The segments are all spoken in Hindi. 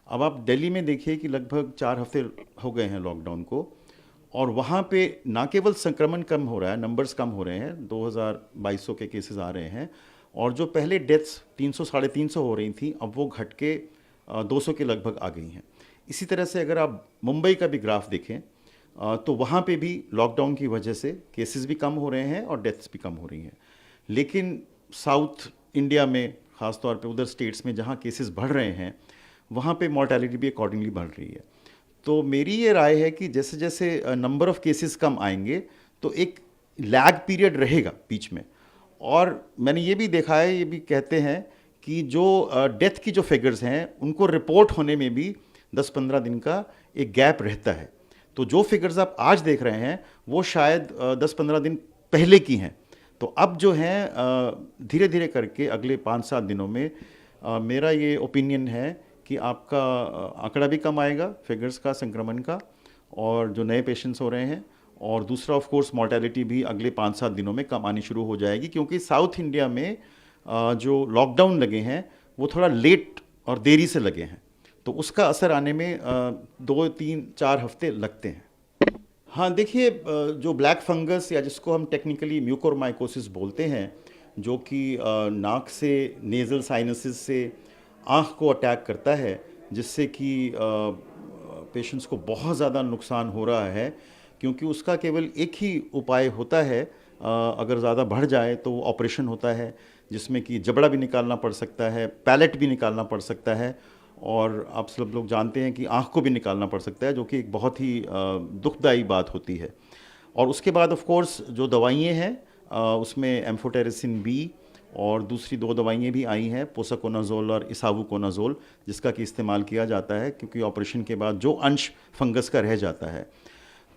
अब आप दिल्ली में देखिए कि लगभग 4 हफ्ते हो गए हैं लॉकडाउन को, और वहाँ पे ना केवल संक्रमण कम हो रहा है, नंबर्स कम हो रहे हैं, 2200 के केसेस आ रहे हैं, और जो पहले डेथ्स 300 साढ़े 300 हो रही थी, अब वो घट के 200 के लगभग आ गई हैं। इसी तरह से अगर आप मुंबई का भी ग्राफ देखें, तो वहाँ पे भी लॉकडाउन की वजह से केसेस भी कम हो रहे हैं और डेथ्स भी कम हो रही हैं। लेकिन साउथ इंडिया में, ख़ास तौर पे उधर स्टेट्स में जहाँ केसेस बढ़ रहे हैं, वहाँ पे मॉर्टेलिटी भी अकॉर्डिंगली बढ़ रही है। तो मेरी ये राय है कि जैसे जैसे नंबर ऑफ़ केसेस कम आएंगे, तो एक लैग पीरियड रहेगा बीच में। और मैंने ये भी देखा है, ये भी कहते हैं कि जो डेथ की जो फिगर्स हैं उनको रिपोर्ट होने में भी 10-15 दिन का एक गैप रहता है। तो जो फिगर्स आप आज देख रहे हैं वो शायद 10-15 दिन पहले की हैं। तो अब जो हैं धीरे धीरे करके अगले 5-7 दिनों में मेरा ये ओपिनियन है कि आपका आंकड़ा भी कम आएगा फिगर्स का, संक्रमण का, और जो नए पेशेंट्स हो रहे हैं। और दूसरा ऑफ कोर्स मॉर्टेलिटी भी अगले 5-7 दिनों में कम आनी शुरू हो जाएगी, क्योंकि साउथ इंडिया में जो लॉकडाउन लगे हैं वो थोड़ा लेट और देरी से लगे हैं, तो उसका असर आने में 2-3-4 हफ्ते लगते हैं। हाँ देखिए, जो ब्लैक फंगस या जिसको हम टेक्निकली म्यूकोरमाइकोसिस बोलते हैं, जो कि नाक से, नेज़ल साइनसिस से आँख को अटैक करता है, जिससे कि पेशेंट्स को बहुत ज़्यादा नुकसान हो रहा है, क्योंकि उसका केवल एक ही उपाय होता है। अगर ज़्यादा बढ़ जाए तो वो ऑपरेशन होता है, जिसमें कि जबड़ा भी निकालना पड़ सकता है, पैलेट भी निकालना पड़ सकता है, और आप सब लोग जानते हैं कि आँख को भी निकालना पड़ सकता है, जो कि एक बहुत ही दुखदाई बात होती है। और उसके बाद ऑफ कोर्स जो दवाइयाँ हैं, उसमें एम्फोटेरिसिन बी और दूसरी 2 दवाइयाँ भी आई हैं, पोसाकोनाजोल और इसावुकोनाजोल, जिसका कि इस्तेमाल किया जाता है क्योंकि ऑपरेशन के बाद जो अंश फंगस का रह जाता है।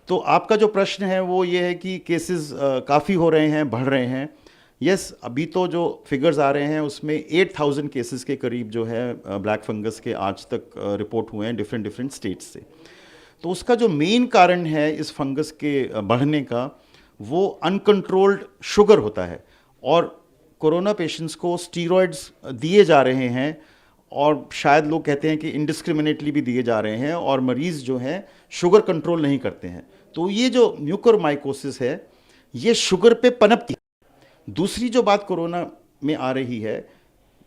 तो आपका जो प्रश्न है वो ये है कि केसेस काफ़ी हो रहे हैं, बढ़ रहे हैं। यस, अभी तो जो फिगर्स आ रहे हैं उसमें 8000 केसेस के करीब जो है ब्लैक फंगस के आज तक रिपोर्ट हुए हैं डिफरेंट डिफरेंट स्टेट्स से। तो उसका जो मेन कारण है इस फंगस के बढ़ने का, वो अनकंट्रोल्ड शुगर होता है। और कोरोना पेशेंट्स को स्टीरॉयड्स दिए जा रहे हैं, और शायद लोग कहते हैं कि इंडिस्क्रिमिनेटली भी दिए जा रहे हैं, और मरीज़ जो हैं शुगर कंट्रोल नहीं करते हैं। तो ये जो म्यूकोरमाइकोसिस है, ये शुगर पे पनपती है। दूसरी जो बात कोरोना में आ रही है,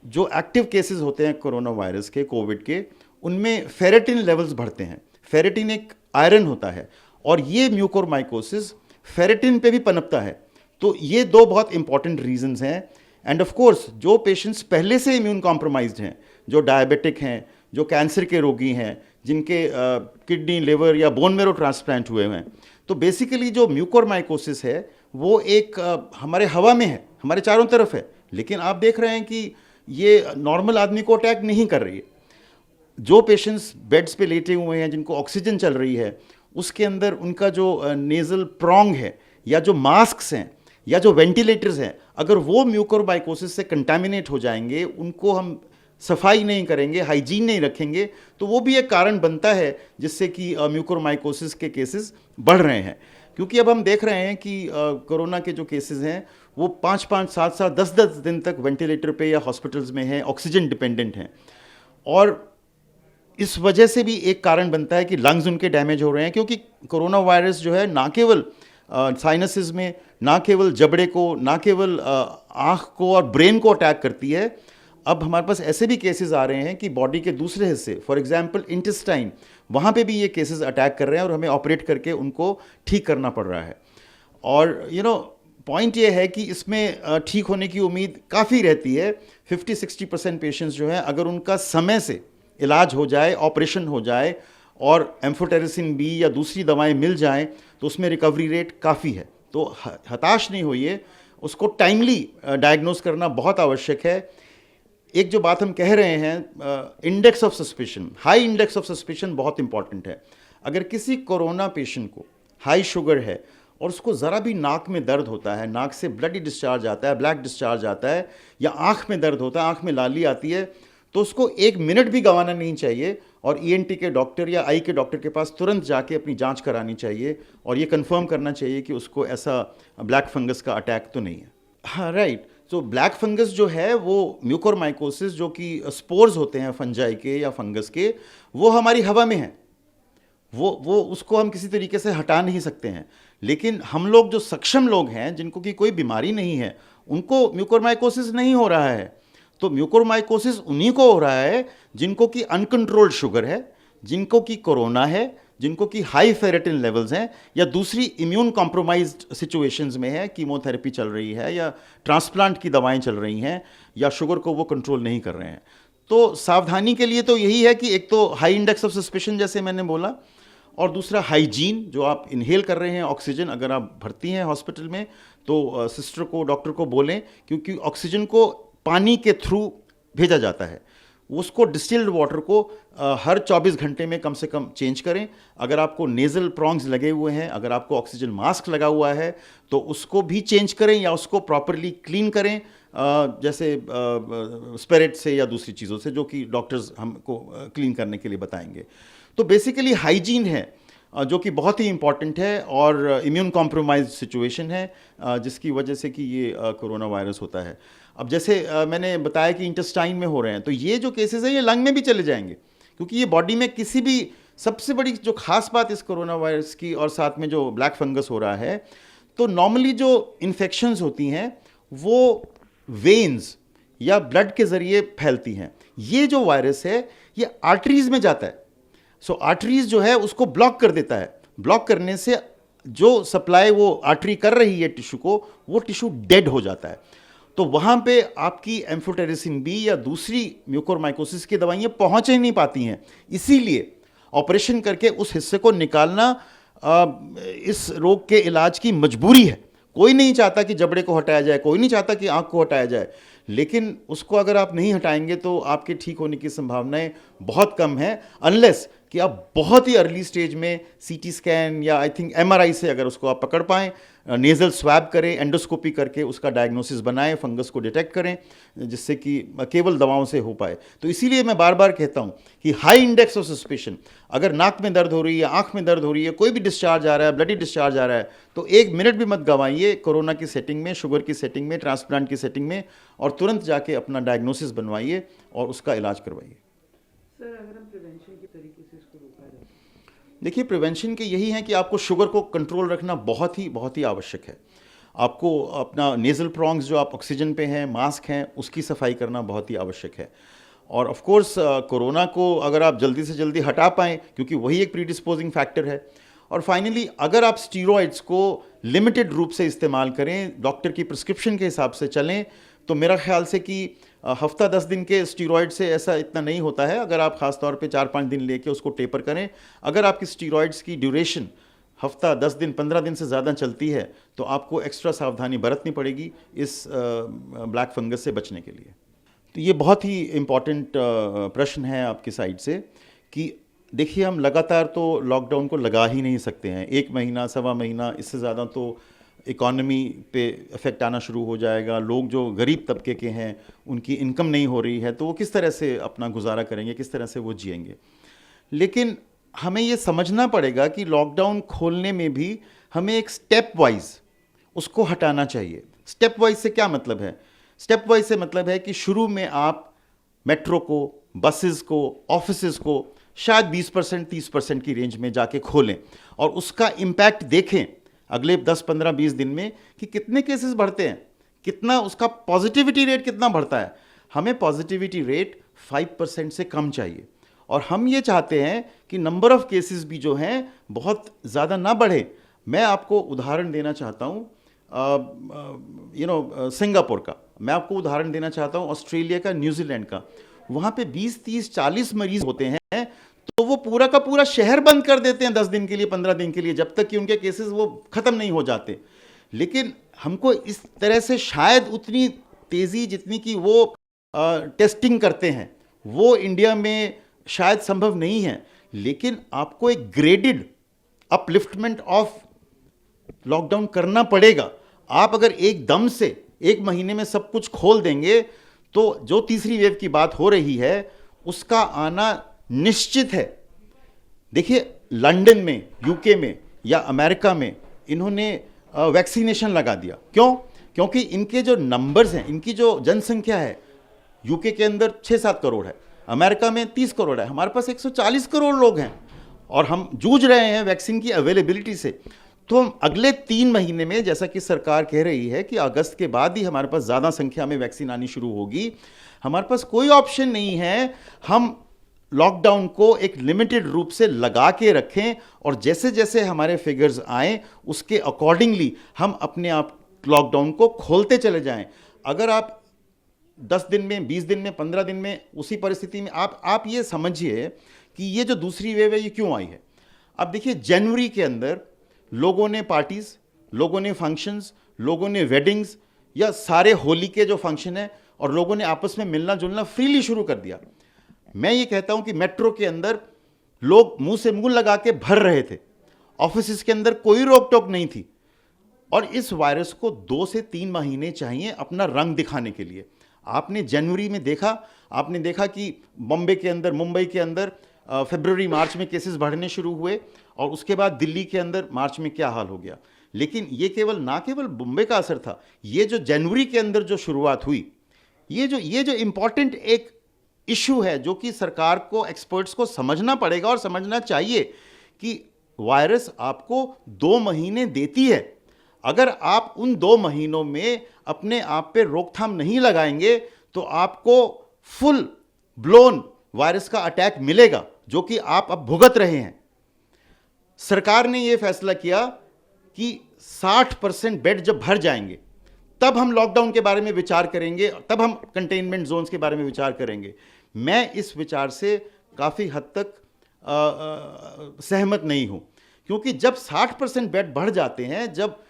जो एक्टिव केसेस होते हैं कोरोना वायरस के, कोविड के, उनमें फेरेटिन लेवल्स बढ़ते हैं। फेरेटिन एक आयरन होता है, और ये म्यूकोरमाइकोसिस फेरेटिन पे भी पनपता है। तो ये दो बहुत इंपॉर्टेंट रीजंस हैं। एंड ऑफ कोर्स जो पेशेंट्स पहले से इम्यून कॉम्प्रोमाइज्ड हैं, जो डायबिटिक हैं, जो कैंसर के रोगी हैं, जिनके किडनी, लिवर या बोन मेरो ट्रांसप्लांट हुए हैं, तो बेसिकली जो म्यूकोरमाइकोसिस है वो एक हमारे हवा में है, हमारे चारों तरफ है, लेकिन आप देख रहे हैं कि ये नॉर्मल आदमी को अटैक नहीं कर रही है। जो पेशेंट्स बेड्स पे लेटे हुए हैं, जिनको ऑक्सीजन चल रही है, उसके अंदर उनका जो नेज़ल प्रोंग है, या जो मास्क्स हैं, या जो वेंटिलेटर्स हैं, अगर वो म्यूकोरमाइकोसिस से कंटामिनेट हो जाएंगे, उनको हम सफाई नहीं करेंगे, हाइजीन नहीं रखेंगे, तो वो भी एक कारण बनता है जिससे कि म्यूकोरमाइकोसिस के केसेस बढ़ रहे हैं। क्योंकि अब हम देख रहे हैं कि कोरोना के जो केसेस हैं वो 5-5, 7-7, 10-10 दिन तक वेंटिलेटर पे या हॉस्पिटल्स में हैं, ऑक्सीजन डिपेंडेंट हैं। और इस वजह से भी एक कारण बनता है कि लंग्स उनके डैमेज हो रहे हैं, क्योंकि कोरोना वायरस जो है ना केवल साइनसेस में, ना केवल जबड़े को, ना केवल आँख को और ब्रेन को अटैक करती है। अब हमारे पास ऐसे भी केसेस आ रहे हैं कि बॉडी के दूसरे हिस्से, फॉर एग्जांपल इंटेस्टाइन, वहाँ पे भी ये केसेस अटैक कर रहे हैं, और हमें ऑपरेट करके उनको ठीक करना पड़ रहा है। और पॉइंट ये है कि इसमें ठीक होने की उम्मीद काफ़ी रहती है। 50-60% पेशेंट्स जो हैं, अगर उनका समय से इलाज हो जाए, ऑपरेशन हो जाए, और एम्फोटेरिसिन बी या दूसरी दवाएं मिल जाएं, तो उसमें रिकवरी रेट काफ़ी है। तो हताश नहीं होइए, उसको टाइमली डायग्नोज करना बहुत आवश्यक है। एक जो बात हम कह रहे हैं, index of suspicion, high index of suspicion बहुत इंपॉर्टेंट है। अगर किसी कोरोना पेशेंट को हाई शुगर है और उसको ज़रा भी नाक में दर्द होता है, नाक से ब्लडी डिस्चार्ज आता है, ब्लैक डिस्चार्ज आता है, या आँख में दर्द होता है, आँख में लाली आती है, तो उसको 1 मिनट भी गंवाना नहीं चाहिए, और ईएनटी के डॉक्टर या आई के डॉक्टर के पास तुरंत जाके अपनी जांच करानी चाहिए, और ये कंफर्म करना चाहिए कि उसको ऐसा ब्लैक फंगस का अटैक तो नहीं है। हाँ राइट। तो ब्लैक फंगस जो है वो म्यूकोरमाइकोसिस, जो कि स्पोर्स होते हैं फंजाई के या फंगस के, वो हमारी हवा में है। वो उसको हम किसी तरीके से हटा नहीं सकते हैं। लेकिन हम लोग जो सक्षम लोग हैं, जिनको कि कोई बीमारी नहीं है, उनको म्यूकोरमाइकोसिस नहीं हो रहा है। तो म्यूकोरमाइकोसिस उन्हीं को हो रहा है जिनको कि अनकंट्रोल्ड शुगर है, जिनको कि कोरोना है, जिनको कि हाई फेरेटिन लेवल्स हैं, या दूसरी इम्यून कॉम्प्रोमाइज्ड सिचुएशंस में है, कीमोथेरेपी चल रही है या ट्रांसप्लांट की दवाएं चल रही हैं, या शुगर को वो कंट्रोल नहीं कर रहे हैं। तो सावधानी के लिए तो यही है कि एक तो हाई इंडेक्स ऑफ सस्पिशन जैसे मैंने बोला, और दूसरा हाइजीन। जो आप इनहेल कर रहे हैं ऑक्सीजन, अगर आप भर्ती हैं हॉस्पिटल में तो सिस्टर को, डॉक्टर को बोलें, क्योंकि ऑक्सीजन को पानी के थ्रू भेजा जाता है। उसको डिस्टिल्ड वाटर को हर 24 घंटे में कम से कम चेंज करें। अगर आपको नेज़ल प्रॉन्ग्स लगे हुए हैं, अगर आपको ऑक्सीजन मास्क लगा हुआ है, तो उसको भी चेंज करें या उसको प्रॉपरली क्लीन करें, जैसे स्पिरिट से या दूसरी चीज़ों से, जो कि डॉक्टर्स हमको क्लीन करने के लिए बताएंगे। तो बेसिकली हाइजीन है जो कि बहुत ही इंपॉर्टेंट है, और इम्यून कॉम्प्रोमाइज सिचुएशन है जिसकी वजह से कि ये कोरोना वायरस होता है। अब जैसे मैंने बताया कि इंटेस्टाइन में हो रहे हैं, तो ये जो केसेस हैं ये लंग में भी चले जाएंगे, क्योंकि ये बॉडी में किसी भी, सबसे बड़ी जो खास बात इस कोरोना वायरस की, और साथ में जो ब्लैक फंगस हो रहा है, तो नॉर्मली जो इन्फेक्शंस होती हैं वो वेन्स या ब्लड के ज़रिए फैलती हैं। ये जो वायरस है ये आर्टरीज में जाता है। सो आर्टरीज जो है उसको ब्लॉक कर देता है। ब्लॉक करने से जो सप्लाई वो आर्टरी कर रही है टिश्यू को, वो टिश्यू डेड हो जाता है। तो वहाँ पे आपकी एम्फोटेरिसिन बी या दूसरी म्यूकोरमाइकोसिस की दवाइयाँ पहुँच ही नहीं पाती हैं। इसीलिए ऑपरेशन करके उस हिस्से को निकालना इस रोग के इलाज की मजबूरी है। कोई नहीं चाहता कि जबड़े को हटाया जाए, कोई नहीं चाहता कि आँख को हटाया जाए, लेकिन उसको अगर आप नहीं हटाएंगे तो आपके ठीक होने की संभावनाएं बहुत कम है, अनलेस कि आप बहुत ही अर्ली स्टेज में सीटी स्कैन या आई थिंक एमआरआई से अगर उसको आप पकड़ पाएँ, नेज़ल स्वैब करें, एंडोस्कोपी करके उसका डायग्नोसिस बनाएं, फंगस को डिटेक्ट करें, जिससे कि केवल दवाओं से हो पाए। तो इसीलिए मैं बार बार कहता हूं कि हाई इंडेक्स ऑफ सस्पिशन, अगर नाक में दर्द हो रही है, आंख में दर्द हो रही है, कोई भी डिस्चार्ज आ रहा है, ब्लडी डिस्चार्ज आ रहा है, तो 1 मिनट भी मत गंवाइए कोरोना की सेटिंग में, शुगर की सेटिंग में, ट्रांसप्लांट की सेटिंग में, और तुरंत जाके अपना डायग्नोसिस बनवाइए और उसका इलाज करवाइए। सर, अगर हम प्रिवेंशन के तरीके से इसको रोका जाए? देखिए, प्रिवेंशन के यही है कि आपको शुगर को कंट्रोल रखना बहुत ही आवश्यक है। आपको अपना नेज़ल प्रॉन्ग्स जो आप ऑक्सीजन पे हैं, मास्क हैं, उसकी सफाई करना बहुत ही आवश्यक है। और ऑफ कोर्स कोरोना को अगर आप जल्दी से जल्दी हटा पाएँ, क्योंकि वही एक प्रीडिस्पोजिंग फैक्टर है। और फाइनली, अगर आप स्टीरॉइड्स को लिमिटेड रूप से इस्तेमाल करें, डॉक्टर की प्रिस्क्रिप्शन के हिसाब से चलें, तो मेरा ख्याल से कि हफ्ता 10 दिन के स्टीरॉयड से ऐसा इतना नहीं होता है। अगर आप ख़ास तौर पे 4-5 दिन लेके उसको टेपर करें, अगर आपकी स्टीरॉयड्स की ड्यूरेशन हफ्ता 10 दिन 15 दिन से ज़्यादा चलती है, तो आपको एक्स्ट्रा सावधानी बरतनी पड़ेगी इस ब्लैक फंगस से बचने के लिए। तो ये बहुत ही इम्पॉर्टेंट प्रश्न है आपकी साइड से कि देखिए, हम लगातार तो लॉकडाउन को लगा ही नहीं सकते हैं। 1 महीना, सवा महीना, इससे ज़्यादा तो इकॉनमी पे इफ़ेक्ट आना शुरू हो जाएगा। लोग जो गरीब तबके के हैं, उनकी इनकम नहीं हो रही है, तो वो किस तरह से अपना गुजारा करेंगे, किस तरह से वो जिएंगे। लेकिन हमें ये समझना पड़ेगा कि लॉकडाउन खोलने में भी हमें एक स्टेप वाइज उसको हटाना चाहिए। स्टेप वाइज से क्या मतलब है? स्टेप वाइज से मतलब है कि शुरू में आप मेट्रो को, बसेस को, ऑफिसेज़ को शायद 20%, 30% की रेंज में जाके खोलें, और उसका इम्पैक्ट देखें अगले 10, 15, 20 दिन में कि कितने केसेस बढ़ते हैं, कितना उसका पॉजिटिविटी रेट कितना बढ़ता है। हमें पॉजिटिविटी रेट 5% से कम चाहिए, और हम ये चाहते हैं कि नंबर ऑफ केसेस भी जो हैं बहुत ज़्यादा ना बढ़े। मैं आपको उदाहरण देना चाहता हूँ सिंगापुर का, मैं आपको उदाहरण देना चाहता हूँ ऑस्ट्रेलिया का, न्यूजीलैंड का। वहाँ पे 20, 30, 40 मरीज होते हैं, तो वो पूरा का पूरा शहर बंद कर देते हैं 10 दिन के लिए, 15 दिन के लिए, जब तक कि उनके केसेस वो ख़त्म नहीं हो जाते। लेकिन हमको इस तरह से शायद उतनी तेज़ी जितनी कि वो टेस्टिंग करते हैं, वो इंडिया में शायद संभव नहीं है। लेकिन आपको एक ग्रेडेड अपलिफ्टमेंट ऑफ लॉकडाउन करना पड़ेगा। आप अगर एकदम से 1 महीने में सब कुछ खोल देंगे, तो जो तीसरी वेव की बात हो रही है उसका आना निश्चित है। देखिए, लंदन में, यूके में या अमेरिका में इन्होंने वैक्सीनेशन लगा दिया। क्यों? क्योंकि इनके जो नंबर्स हैं, इनकी जो जनसंख्या है, यूके के अंदर 6-7 करोड़ है, अमेरिका में 30 करोड़ है, हमारे पास 140 करोड़ लोग हैं और हम जूझ रहे हैं वैक्सीन की अवेलेबिलिटी से। तो हम अगले 3 महीने में, जैसा कि सरकार कह रही है कि अगस्त के बाद ही हमारे पास ज़्यादा संख्या में वैक्सीन आनी शुरू होगी, हमारे पास कोई ऑप्शन नहीं है। हम लॉकडाउन को एक लिमिटेड रूप से लगा के रखें और जैसे जैसे हमारे फिगर्स आए उसके अकॉर्डिंगली हम अपने आप लॉकडाउन को खोलते चले जाएं। अगर आप 10 दिन में, 20 दिन में, 15 दिन में उसी परिस्थिति में आप ये समझिए कि ये जो दूसरी वेव है ये क्यों आई है। अब देखिए, जनवरी के अंदर लोगों ने पार्टीज, लोगों ने फंक्शंस, लोगों ने वेडिंग्स या सारे होली के जो फंक्शन है, और लोगों ने आपस में मिलना जुलना फ्रीली शुरू कर दिया। मैं ये कहता हूं कि मेट्रो के अंदर लोग मुंह से मुंह लगा के भर रहे थे, ऑफिस के अंदर कोई रोक टोक नहीं थी। और इस वायरस को 2 से 3 महीने चाहिए अपना रंग दिखाने के लिए। आपने जनवरी में देखा, आपने देखा कि बॉम्बे के अंदर, मुंबई के अंदर फरवरी मार्च में केसेस बढ़ने शुरू हुए और उसके बाद दिल्ली के अंदर मार्च में क्या हाल हो गया। लेकिन ये ना केवल मुंबई का असर था, ये जो जनवरी के अंदर जो शुरुआत हुई, ये जो इंपॉर्टेंट एक इशू है जो कि सरकार को, एक्सपर्ट्स को समझना पड़ेगा और समझना चाहिए कि वायरस आपको 2 महीने देती है। अगर आप उन 2 महीनों में अपने आप पे रोकथाम नहीं लगाएंगे तो आपको फुल ब्लोन वायरस का अटैक मिलेगा, जो कि आप अब भुगत रहे हैं। सरकार ने यह फैसला किया कि 60% बेड जब भर जाएंगे तब हम लॉकडाउन के बारे में विचार करेंगे, तब हम कंटेनमेंट जोन्स के बारे में विचार करेंगे। मैं इस विचार से काफ़ी हद तक सहमत नहीं हूं, क्योंकि जब 60% बेड बढ़ जाते हैं, जब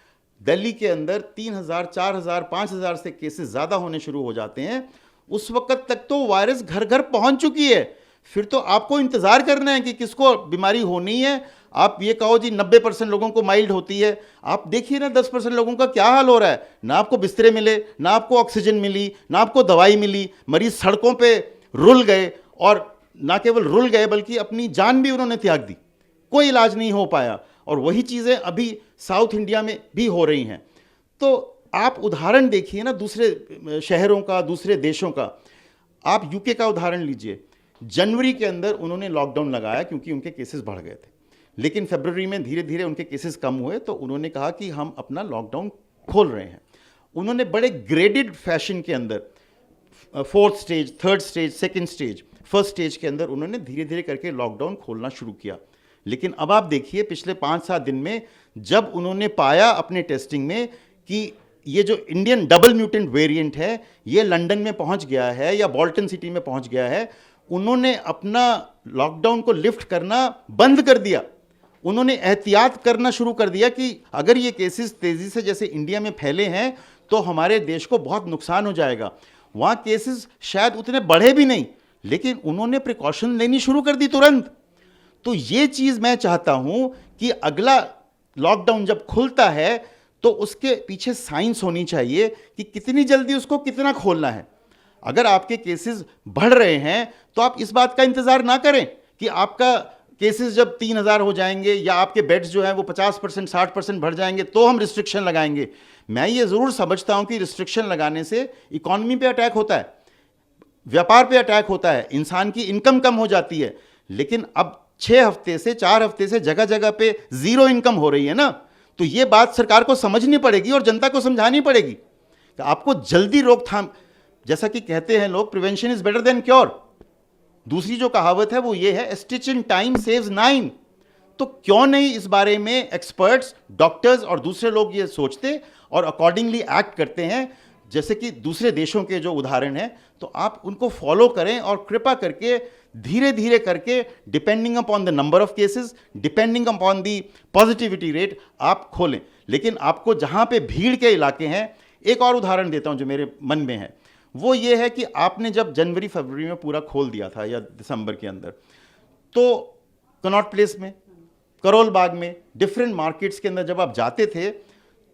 दिल्ली के अंदर 3000, 4000, 5000 से केसेस ज़्यादा होने शुरू हो जाते हैं, उस वक्त तक तो वायरस घर घर पहुंच चुकी है। फिर तो आपको इंतज़ार करना है कि किसको बीमारी होनी है। आप ये कहो जी 90% लोगों को माइल्ड होती है, आप देखिए ना 10% लोगों का क्या हाल हो रहा है। ना आपको बिस्तरे मिले, ना आपको ऑक्सीजन मिली, ना आपको दवाई मिली, मरीज सड़कों पे रुल गए, और ना केवल रुल गए बल्कि अपनी जान भी उन्होंने त्याग दी, कोई इलाज नहीं हो पाया। और वही चीज़ें अभी साउथ इंडिया में भी हो रही हैं। तो आप उदाहरण देखिए ना दूसरे शहरों का, दूसरे देशों का। आप यूके का उदाहरण लीजिए, जनवरी के अंदर उन्होंने लॉकडाउन लगाया क्योंकि उनके केसेस बढ़ गए थे, लेकिन फरवरी में धीरे धीरे उनके केसेस कम हुए तो उन्होंने कहा कि हम अपना लॉकडाउन खोल रहे हैं। उन्होंने बड़े ग्रेडेड फैशन के अंदर 4th stage, 3rd stage, 2nd stage, 1st stage के अंदर उन्होंने धीरे धीरे करके लॉकडाउन खोलना शुरू किया। लेकिन अब आप देखिए पिछले 5-7 दिन में जब उन्होंने पाया अपने टेस्टिंग में कि ये जो इंडियन डबल म्यूटेंट वेरिएंट है ये लंदन में पहुंच गया है या बोल्टन सिटी में पहुंच गया है, उन्होंने अपना लॉकडाउन को लिफ्ट करना बंद कर दिया। उन्होंने एहतियात करना शुरू कर दिया कि अगर ये केसेस तेजी से जैसे इंडिया में फैले हैं तो हमारे देश को बहुत नुकसान हो जाएगा। वहाँ केसेस शायद उतने बढ़े भी नहीं, लेकिन उन्होंने प्रिकॉशन लेनी शुरू कर दी तुरंत। तो ये चीज़ मैं चाहता हूँ कि अगला लॉकडाउन जब खुलता है तो उसके पीछे साइंस होनी चाहिए कि कितनी जल्दी उसको कितना खोलना है। अगर आपके केसेस बढ़ रहे हैं तो आप इस बात का इंतज़ार ना करें कि आपका केसेस जब 3000 हो जाएंगे या आपके बेड्स जो हैं वो 50%, 60% बढ़ जाएंगे तो हम रिस्ट्रिक्शन लगाएंगे। मैं ये ज़रूर समझता हूँ कि रिस्ट्रिक्शन लगाने से इकॉनमी पे अटैक होता है, व्यापार पे अटैक होता है, इंसान की इनकम कम हो जाती है। लेकिन अब 6 हफ्ते से, 4 हफ्ते से जगह जगह पे ज़ीरो इनकम हो रही है ना, तो ये बात सरकार को समझनी पड़ेगी और जनता को समझानी पड़ेगी कि आपको जल्दी रोकथाम, जैसा कि कहते हैं लोग, prevention is better than cure. दूसरी जो कहावत है वो ये है, ए स्टिच इन टाइम सेव्स 9। तो क्यों नहीं इस बारे में एक्सपर्ट्स, डॉक्टर्स और दूसरे लोग ये सोचते और अकॉर्डिंगली एक्ट करते हैं, जैसे कि दूसरे देशों के जो उदाहरण हैं, तो आप उनको फॉलो करें और कृपा करके धीरे धीरे करके, depending upon the number of cases, depending upon the positivity rate, आप खोलें। लेकिन आपको जहां पे भीड़ के इलाके हैं, एक और उदाहरण देता हूं जो मेरे मन में है, वो ये है कि आपने जब जनवरी फरवरी में पूरा खोल दिया था या दिसंबर के अंदर, तो कनॉट प्लेस में, करोल बाग में, डिफरेंट मार्केट्स के अंदर जब आप जाते थे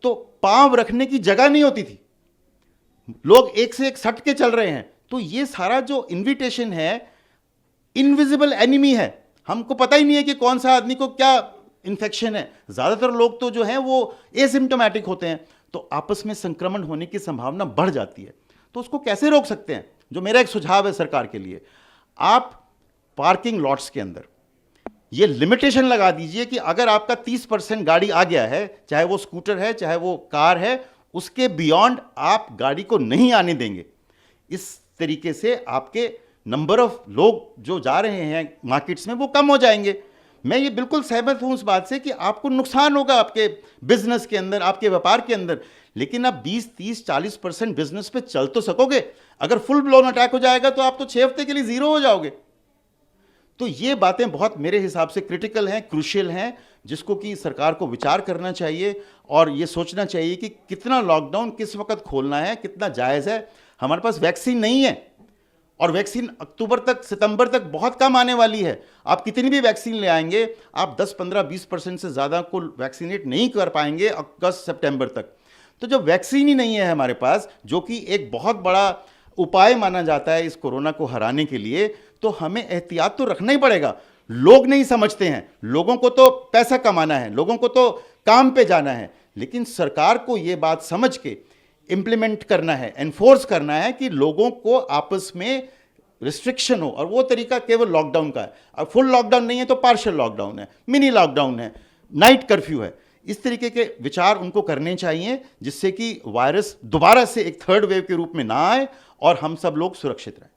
तो पांव रखने की जगह नहीं होती थी, लोग एक से एक सट के चल रहे हैं। तो ये सारा जो इन्विटेशन है, इनविजिबल एनिमी है, हमको पता ही नहीं है कि कौन सा आदमी को क्या इन्फेक्शन है। ज़्यादातर लोग तो जो हैं वो एसिम्टोमेटिक होते हैं। तो आपस में संक्रमण होने की संभावना बढ़ जाती है। तो उसको कैसे रोक सकते हैं? जो मेरा एक सुझाव है सरकार के लिए, आप पार्किंग लॉट्स के अंदर ये लिमिटेशन लगा दीजिए कि अगर आपका 30% गाड़ी आ गया है, चाहे वो स्कूटर है चाहे वो कार है, उसके बियॉन्ड आप गाड़ी को नहीं आने देंगे। इस तरीके से आपके नंबर ऑफ लोग जो जा रहे हैं मार्केट्स में वो कम हो जाएंगे। मैं ये बिल्कुल सहमत हूं उस बात से कि आपको नुकसान होगा आपके बिजनेस के अंदर, आपके व्यापार के अंदर, लेकिन आप 20, 30, 40% बिजनेस पे चल तो सकोगे। अगर फुल ब्लोन अटैक हो जाएगा तो आप तो 6 हफ्ते के लिए जीरो हो जाओगे। तो ये बातें बहुत मेरे हिसाब से क्रिटिकल हैं, क्रूशियल हैं, जिसको कि सरकार को विचार करना चाहिए और ये सोचना चाहिए कि कितना लॉकडाउन किस वक्त खोलना है, कितना जायज़ है। हमारे पास वैक्सीन नहीं है और वैक्सीन अक्टूबर तक, सितंबर तक बहुत कम आने वाली है। आप कितनी भी वैक्सीन ले आएंगे, आप 10, 15, 20% से ज़्यादा को वैक्सीनेट नहीं कर पाएंगे अगस्त सितंबर तक। तो जब वैक्सीन ही नहीं है हमारे पास, जो कि एक बहुत बड़ा उपाय माना जाता है इस कोरोना को हराने के लिए, तो हमें एहतियात तो रखना ही पड़ेगा। लोग नहीं समझते हैं, लोगों को तो पैसा कमाना है, लोगों को तो काम पे जाना है, लेकिन सरकार को यह बात समझ के इंप्लीमेंट करना है, एनफोर्स करना है कि लोगों को आपस में रिस्ट्रिक्शन हो, और वो तरीका केवल लॉकडाउन का है। अब फुल लॉकडाउन नहीं है तो पार्शियल लॉकडाउन है, मिनी लॉकडाउन है, नाइट कर्फ्यू है। इस तरीके के विचार उनको करने चाहिए जिससे कि वायरस दोबारा से एक थर्ड वेव के रूप में ना आए और हम सब लोग सुरक्षित रहें।